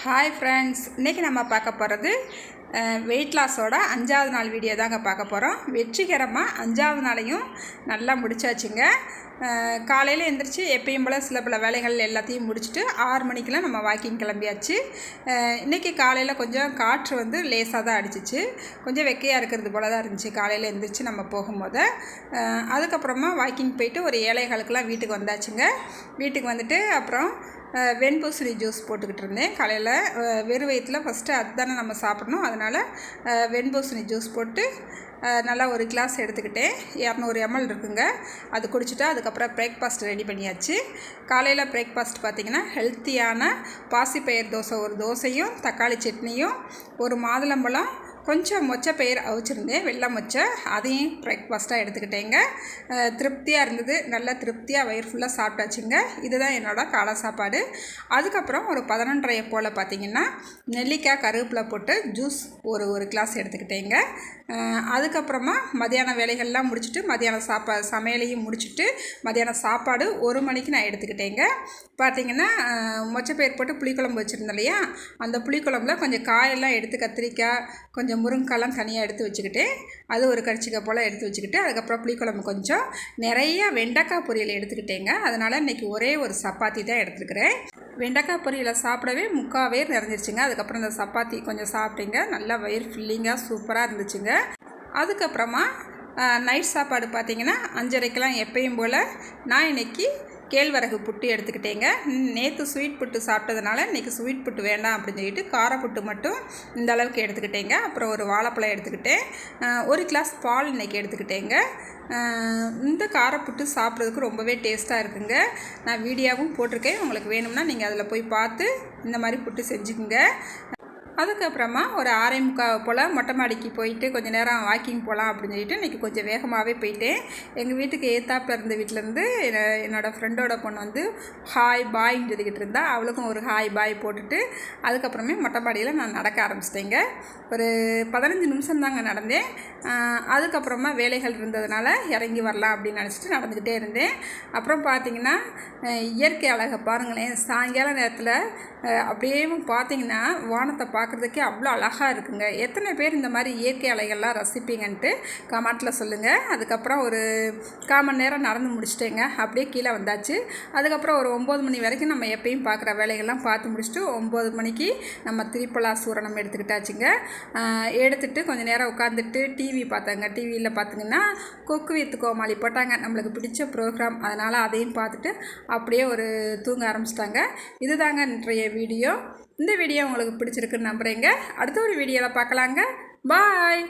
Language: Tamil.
ஹாய் ஃப்ரெண்ட்ஸ், இன்றைக்கி நம்ம பார்க்க போகிறது வெயிட் லாஸோட 5வது நாள் வீடியோ தாங்க பார்க்க போகிறோம். வெற்றிகரமாக 5வது நாளையும் நல்லா முடிச்சாச்சுங்க. காலையில் எழுந்திரிச்சு எப்பயும் போல் சில பல வேலைகள் எல்லாத்தையும் முடிச்சுட்டு 6 மணிக்கெலாம் நம்ம வாக்கிங் கிளம்பியாச்சு. இன்றைக்கி காலையில் கொஞ்சம் காற்று வந்து லேசாக தான் அடிச்சிச்சு. கொஞ்சம் வெக்கையாக இருக்கிறது போல தான் இருந்துச்சு காலையில் எழுந்திரிச்சு நம்ம போகும்போது. அதுக்கப்புறமா வாக்கிங் போயிட்டு ஒரு 7:15க்குலாம் வீட்டுக்கு வந்தாச்சுங்க. வீட்டுக்கு வந்துட்டு அப்புறம் வெண்பூசணி ஜூஸ் போட்டுக்கிட்டு இருந்தேன். காலையில் வெறும் வயிற்றில் ஃபஸ்ட்டு அதுதானே நம்ம சாப்பிட்ணும். அதனால் வெண்பூசணி ஜூஸ் போட்டு நல்லா ஒரு கிளாஸ் எடுத்துக்கிட்டேன். 200 ml இருக்குங்க. அது குடிச்சிட்டு அதுக்கப்புறம் பிரேக்ஃபாஸ்ட் ரெடி பண்ணியாச்சு. காலையில் பிரேக்ஃபாஸ்ட் பார்த்திங்கன்னா ஹெல்த்தியான பாசிப்பயிர் தோசை, ஒரு தோசையும் தக்காளி சட்னியும், ஒரு மாதுளம்பழம், கொஞ்சம் மொச்சப்பயிர் அவிச்சிருந்தேன், வெள்ளை மொச்சை, அதையும் பிரேக்ஃபாஸ்ட்டாக எடுத்துக்கிட்டேங்க. திருப்தியாக இருந்தது. நல்லா திருப்தியாக வயிறு ஃபுல்லாக சாப்பிட்டாச்சுங்க. இதுதான் என்னோடய காலை சாப்பாடு. அதுக்கப்புறம் ஒரு 11:30 போல் பார்த்திங்கன்னா நெல்லிக்காய் கருவேப்பிலை போட்டு ஜூஸ் ஒரு கிளாஸ் எடுத்துக்கிட்டேங்க. அதுக்கப்புறமா மதியான வேலைகள்லாம் முடிச்சுட்டு மதியானம் சமையலையும் முடிச்சுட்டு மதியானம் சாப்பாடு 1 மணிக்கு நான் எடுத்துக்கிட்டேங்க. பார்த்திங்கன்னா மொச்சப்பயிர் போட்டு புளிக்குழம்பு வச்சுருந்தேன் இல்லையா, அந்த புளிக்குழம்புல கொஞ்சம் காயெல்லாம் எடுத்து கத்திரிக்காய், கொஞ்சம் முருங்கைக்காலாம் தனியாக எடுத்து வச்சுக்கிட்டேன். அது ஒரு கடிச்சிக்காய் போல் எடுத்து வச்சுக்கிட்டு அதுக்கப்புறம் புளிக்குழம்பு கொஞ்சம் நிறைய வெண்டைக்காய் பொரியல் எடுத்துக்கிட்டேங்க. அதனால் இன்றைக்கி ஒரே ஒரு சப்பாத்தி தான் எடுத்துக்கிறேன். வெண்டைக்காய் பொரியலை சாப்பிடவே முக்கால் வயிறு நிறைஞ்சிருச்சுங்க. அதுக்கப்புறம் இந்த சப்பாத்தி கொஞ்சம் சாப்பிட்டீங்க. நல்லா வயிறு ஃபில்லிங்காக சூப்பராக இருந்துச்சுங்க. அதுக்கப்புறமா நைட் சாப்பாடு பார்த்திங்கன்னா 5:30க்கெலாம் எப்பயும் போல் நான் இன்றைக்கி கேழ்வரகு புட்டு எடுத்துக்கிட்டேங்க. நேற்று ஸ்வீட் புட்டு சாப்பிட்டதுனால இன்றைக்கி ஸ்வீட் புட்டு வேண்டாம் அப்படின்னு சொல்லிட்டு காரப்புட்டு மட்டும் இந்த அளவுக்கு எடுத்துக்கிட்டேங்க. அப்புறம் ஒரு வாழைப்பழம் எடுத்துக்கிட்டேன். ஒரு கிளாஸ் பால் இன்றைக்கி எடுத்துக்கிட்டேங்க. இந்த காரப்புட்டு சாப்பிட்றதுக்கு ரொம்பவே டேஸ்ட்டாக இருக்குங்க. நான் வீடியோவும் போட்டிருக்கேன். உங்களுக்கு வேணும்னா நீங்கள் அதில் போய் பார்த்து இந்த மாதிரி புட்டு செஞ்சுக்குங்க. அதுக்கப்புறமா ஒரு 6:45 போல் மொட்டை மாடிக்கு போயிட்டு கொஞ்சம் நேரம் வாக்கிங் போகலாம் அப்படின்னு சொல்லிட்டு இன்றைக்கி கொஞ்சம் வேகமாகவே போயிட்டேன். எங்கள் வீட்டுக்கு ஏத்தாப்பில் இருந்த வீட்டிலேருந்து என்னோடய ஃப்ரெண்டோட பொண்ணு வந்து ஹாய் பாய்ன்னு சொல்லிக்கிட்டு இருந்தா. அவளுக்கும் ஒரு ஹாய் பாய் போட்டுட்டு அதுக்கப்புறமே மொட்டை மாடியில் நான் நடக்க ஆரம்பிச்சிட்டேங்க. ஒரு 15 நிமிஷம் தாங்க நடந்தேன். அதுக்கப்புறமா வேலைகள் இருந்ததுனால இறங்கி வரலாம் அப்படின்னு நினச்சிட்டு நடந்துக்கிட்டே இருந்தேன். அப்புறம் பார்த்திங்கன்னா இயற்கை அழகை பாருங்களேன். சாயங்கால நேரத்தில் அப்படியே பார்த்திங்கன்னா வானத்தை பார்க்குறதுக்கே அவ்வளோ அழகாக இருக்குங்க. எத்தனை பேர் இந்த மாதிரி இயற்கை அலைகள்லாம் ரசிப்பீங்கன்ட்டு கமெண்ட்டில் சொல்லுங்கள். அதுக்கப்புறம் ஒரு 1/4 மணி நேரம் நடந்து முடிச்சிட்டேங்க. அப்படியே கீழே வந்தாச்சு. அதுக்கப்புறம் ஒரு 9 மணி வரைக்கும் நம்ம எப்பயும் பார்க்குற வேலைகள்லாம் பார்த்து முடிச்சுட்டு 9 மணிக்கு நம்ம திரிபலா சூரணம் எடுத்துக்கிட்டாச்சுங்க. எடுத்துகிட்டு கொஞ்சம் நேரம் உட்காந்துட்டு டிவி பார்த்தாங்க. டிவியில் பார்த்திங்கன்னா குக்கு வித் கோமாளி போட்டாங்க, நம்மளுக்கு பிடிச்ச ப்ரோக்ராம். அதனால் அதையும் பார்த்துட்டு அப்படியே ஒரு தூங்க ஆரம்பிச்சிட்டாங்க. இதுதாங்க இன்றைய வீடியோ. இந்த வீடியோ உங்களுக்கு பிடிச்சிருக்குன்னு நம்புகிறேங்க. அடுத்த ஒரு வீடியோவில் பார்க்கலாங்க. பாய்.